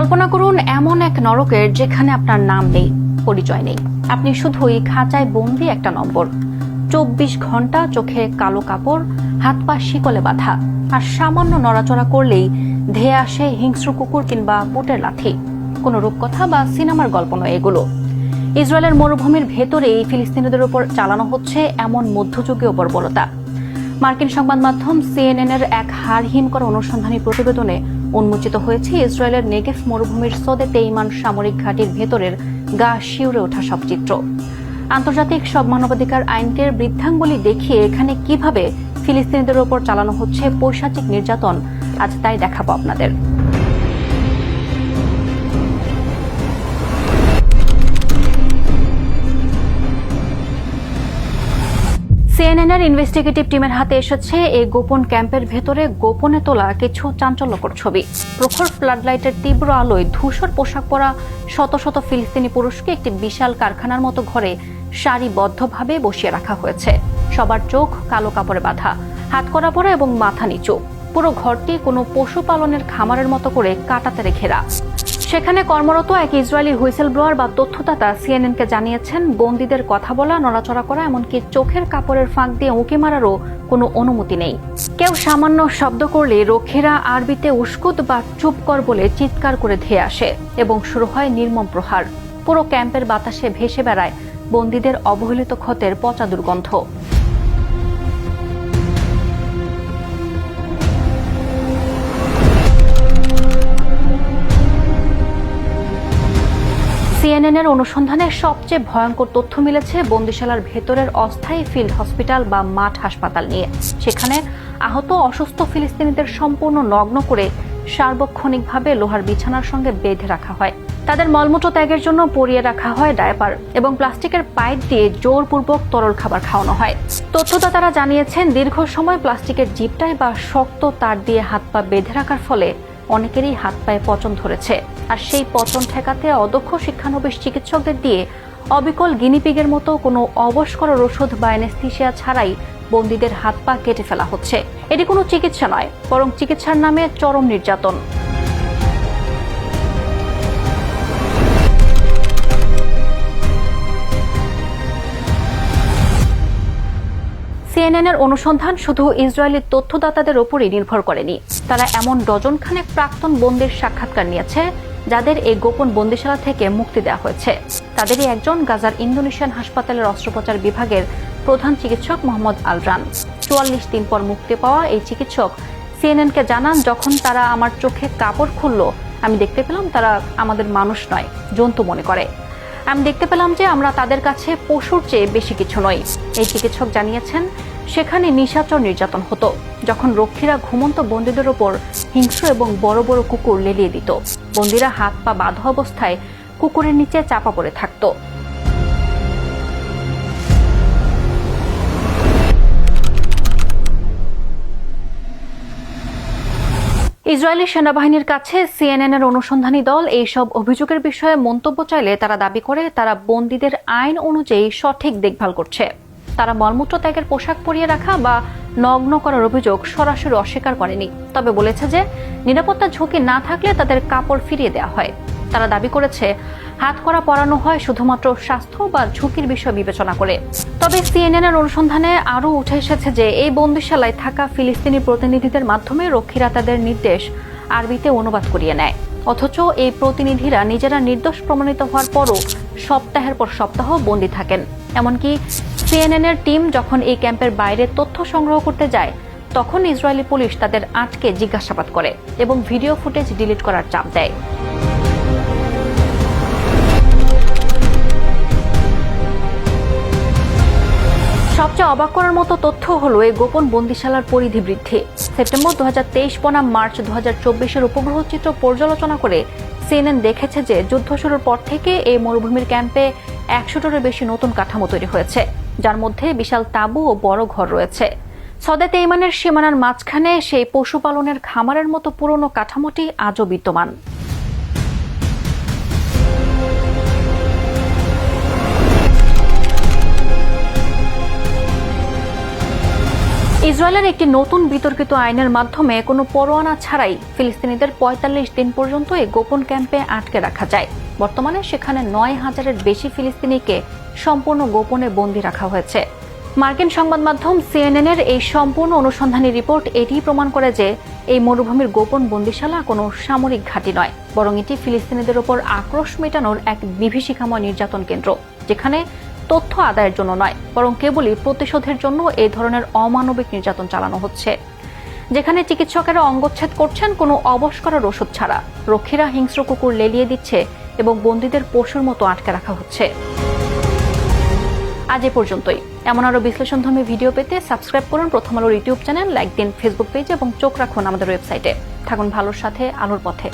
কল্পনা করুন এমন এক নরকের যেখানে আপনার নাম নেই, পরিচয় নেই, আপনি শুধুই খাঁচায় বন্দি একটা নম্বর। 24 ঘন্টা চোখে কালো কাপড়, হাত পা শিকলে বাঁধা, আর সামান্য নড়াচড়া করলেই ধেয়ে আসে হিংস্র কুকুর কিংবা বুটের লাথি। কোনো রূপকথা বা সিনেমার গল্প নয় এগুলো। ইসরায়েলের মরুভূমির ভেতরেই ফিলিস্তিনিদের উপর চালানো হচ্ছে এমন মধ্যযুগীয় বর্বরতা। মার্কিন সংবাদ মাধ্যম CNN এর এক হাড়হিম করা অনুসন্ধানী প্রতিবেদনে উন্মোচিত হয়েছে ইসরায়েলের নেগেভ মরুভূমির সদে তেইমান সামরিক ঘাঁটির ভেতরের গা শিউরে ওঠা সব চিত্র। আন্তর্জাতিক সব মানবাধিকার আইনকে বৃদ্ধাঙ্গুলি দেখিয়ে এখানে কিভাবে ফিলিস্তিনিদের উপর চালানো হচ্ছে পৈশাচিক নির্যাতন, আজ তাই দেখাবো আপনাদের। CNN এর ইনভেস্টিগেটিভ টিমের হাতে এসেছে এই গোপন ক্যাম্পের ভেতরে গোপনে তোলা কিছু চাঞ্চল্যকর ছবি। প্রখর ফ্লাডলাইটের তীব্র আলোয় ধূসর পোশাক পরা শত শত ফিলিস্তিনি পুরুষকে একটি বিশাল কারখানার মতো ঘরে সারিবদ্ধভাবে বসিয়ে রাখা হয়েছে। সবার চোখ কালো কাপড়ে বাঁধা, হাত করা পরা এবং মাথা নিচু। পুরো ঘরটি কোনো পশুপালনের খামারের মতো করে কাঁটাতারে ঘেরা। সেখানে কর্মরত এক ইসরায়েলি হুইসেল ব্লোয়ার বা তথ্যদাতা CNN-কে জানিয়েছেন, বন্দীদের কথা বলা, নড়াচড়া করা, এমনকি চোখের কাপড়ের ফাঁক দিয়ে উঁকি মারারও কোনো অনুমতি নেই। কেউ সামান্য শব্দ করলে রক্ষীরা আরবিতে উস্কুত বা চুপ কর বলে চিৎকার করে ধেয়ে আসে এবং শুরু হয় নির্মম প্রহার। পুরো ক্যাম্পের বাতাসে ভেসে বেড়ায় বন্দীদের অবহেলিত ক্ষতের পচা দুর্গন্ধ। CNN এর অনুসন্ধানে সবচেয়ে ভয়ঙ্কর তথ্য মিলেছে বন্দিশালার ভেতরের অস্থায়ী ফিল্ড হসপিটাল বা মাঠ হাসপাতাল নিয়ে। সেখানে আহত অসুস্থ ফিলিস্তিনিদের সম্পূর্ণ নগ্ন করে সার্বক্ষণিকভাবে লোহার বিছানার সঙ্গে বেঁধে রাখা হয়। তাদের মলমূত্র ত্যাগের জন্য পরিয়ে রাখা হয় ডায়াপার এবং প্লাস্টিকের পাইপ দিয়ে জোরপূর্বক তরল খাবার খাওয়ানো হয়। তথ্যদাতারা জানিয়েছেন, দীর্ঘ সময় প্লাস্টিকের জিপটায় বা শক্ত তার দিয়ে হাত পা বেঁধে রাখার ফলে অনেকেরই হাত পায়ে পচন ধরেছে। আর সেই পচন ঠেকাতে অদক্ষ শিক্ষানবিশ চিকিৎসকদের দিয়ে অবিকল গিনিপিগের মতো কোনো অবশ করার ওষুধ বা অ্যানেস্থেসিয়া ছাড়াই বন্দীদের হাত পা কেটে ফেলা হচ্ছে। এটি কোনো চিকিৎসা নয়, বরং চিকিৎসার নামে চরম নির্যাতন। CNN এর অনুসন্ধান শুধু ইসরায়েলি তথ্যদাতাদের ওপরই নির্ভর করেনি। তারা এমন ডজনখানেক প্রাক্তন বন্দীর সাক্ষাৎকার নিয়েছে যাদের এই গোপন বন্দিশালা থেকে মুক্তি দেওয়া হয়েছে। তাদেরই একজন গাজার ইন্দোনেশিয়ান হাসপাতালের অস্ত্রোপচার বিভাগের প্রধান চিকিৎসক মোহাম্মদ আলরান। 44 দিন পর মুক্তি পাওয়া এই চিকিৎসক CNN-কে জানান, যখন তারা আমার চোখে কাপড় খুলল, আমি দেখতে পেলাম তারা আমাদের মানুষ নয়, জন্তু মনে করে। আমি দেখতে পেলাম যে আমরা তাদের কাছে পশুর চেয়ে বেশি কিছু নই। এই চিকিৎসক জানিয়েছেন, সেখানে নিশাচর নির্যাতন হতো, যখন রক্ষীরা ঘুমন্ত বন্দীদের ওপর হিংস্র এবং বড় বড় কুকুর লেলিয়ে দিত। বন্দীরা হাত পা বাঁধা অবস্থায় কুকুরের নিচে চাপা পড়ে থাকত। ইসরায়েলি সেনাবাহিনীর কাছে CNN এর অনুসন্ধানী দল এইসব অভিযোগের বিষয়ে মন্তব্য চাইলে তারা দাবি করে তারা বন্দীদের আইন অনুযায়ী সঠিক দেখভাল করছে। তারা মলমূত্র ত্যাগের পোশাক পরিয়ে রাখা বা নগ্ন করার অভিযোগ সরাসরি অস্বীকার করেনি, তবে বলেছে যে নিরাপত্তা ঝুঁকি না থাকলে তাদের কাপড় ফিরিয়ে দেওয়া হয়। তারা দাবি করেছে হাত করা পরানো হয় শুধুমাত্র স্বাস্থ্য বা ঝুঁকির বিষয় বিবেচনা করে। তবে CNN এর অনুসন্ধানে আরও উঠে এসেছে যে এই বন্দিশালায় থাকা ফিলিস্তিনি প্রতিনিধিদের মাধ্যমে রক্ষীরা তাদের নির্দেশ আরবিতে অনুবাদ করিয়ে নেয়। অথচ এই প্রতিনিধিরা নিজেরা নির্দোষ প্রমাণিত হওয়ার পরও সপ্তাহের পর সপ্তাহ বন্দী থাকেন। এমনকি CNN এর টিম যখন এই ক্যাম্পের বাইরে তথ্য সংগ্রহ করতে যায়, তখন ইসরায়েলি পুলিশ তাদের আটকে জিজ্ঞাসাবাদ করে এবং ভিডিও ফুটেজ ডিলিট করার চাপ দেয়। সবচেয়ে অবাক করার মতো তথ্য হলো এই গোপন বন্দিশালার পরিধি বৃদ্ধি। সেপ্টেম্বর 2023 বনাম মার্চ 2024-এর উপগ্রহ চিত্র পর্যালোচনা করে CNN দেখেছে যে যুদ্ধ শুরুর পর থেকে এই মরুভূমির ক্যাম্পে 100টারও বেশি নতুন কাঠামো তৈরি হয়েছে, যার মধ্যে বিশাল তাঁবু ও বড় ঘর রয়েছে। সদে তেইমানের সীমানার মাঝখানে সেই পশুপালনের খামারের মতো পুরনো কাঠামোটি আজও বিদ্যমান। ইসরায়েলের একটি নতুন বিতর্কিত আইনের মাধ্যমে কোনো পরোয়ানা ছাড়াই ফিলিস্তিনিদের ৪৫ দিন পর্যন্ত এই গোপন ক্যাম্পে আটকে রাখা যায়। বর্তমানে সেখানে ৯,০০০-এর বেশি ফিলিস্তিনিকে সম্পূর্ণ গোপনে বন্দী রাখা হয়েছে। মার্কিন সংবাদ মাধ্যম সিএনএন-এর এই সম্পূর্ণ অনুসন্ধানী রিপোর্ট এটিই প্রমাণ করে যে এই মরুভূমির গোপন বন্দিশালা কোনো সামরিক ঘাঁটি নয়, বরং এটি ফিলিস্তিনিদের ওপর আক্রোশ মেটানোর এক বিভীষিকাময় নির্যাতন কেন্দ্র, যেখানে তথ্য আদায়ের জন্য নয় বরং কেবলই প্রতিশোধের জন্য এই ধরনের অমানবিক নির্যাতন চালানো হচ্ছে। যেখানে চিকিৎসকেরা অঙ্গচ্ছেদ করছেন কোনো অবশ করার ওষুধ ছাড়া, রক্ষীরা হিংস্র কুকুর লেলিয়ে দিচ্ছে এবং বন্দীদের পশুর মতো আটকে রাখা হচ্ছে। আজ এ পর্যন্তই। এমন আরো বিশ্লেষণধর্মী ভিডিও পেতে সাবস্ক্রাইব করুন প্রথম আলোর ইউটিউব চ্যানেল, লাইক দিন ফেসবুক পেজ এবং চোখ রাখুন আমাদের ওয়েবসাইটে। থাকুন ভালোর সাথে, আলোর পথে।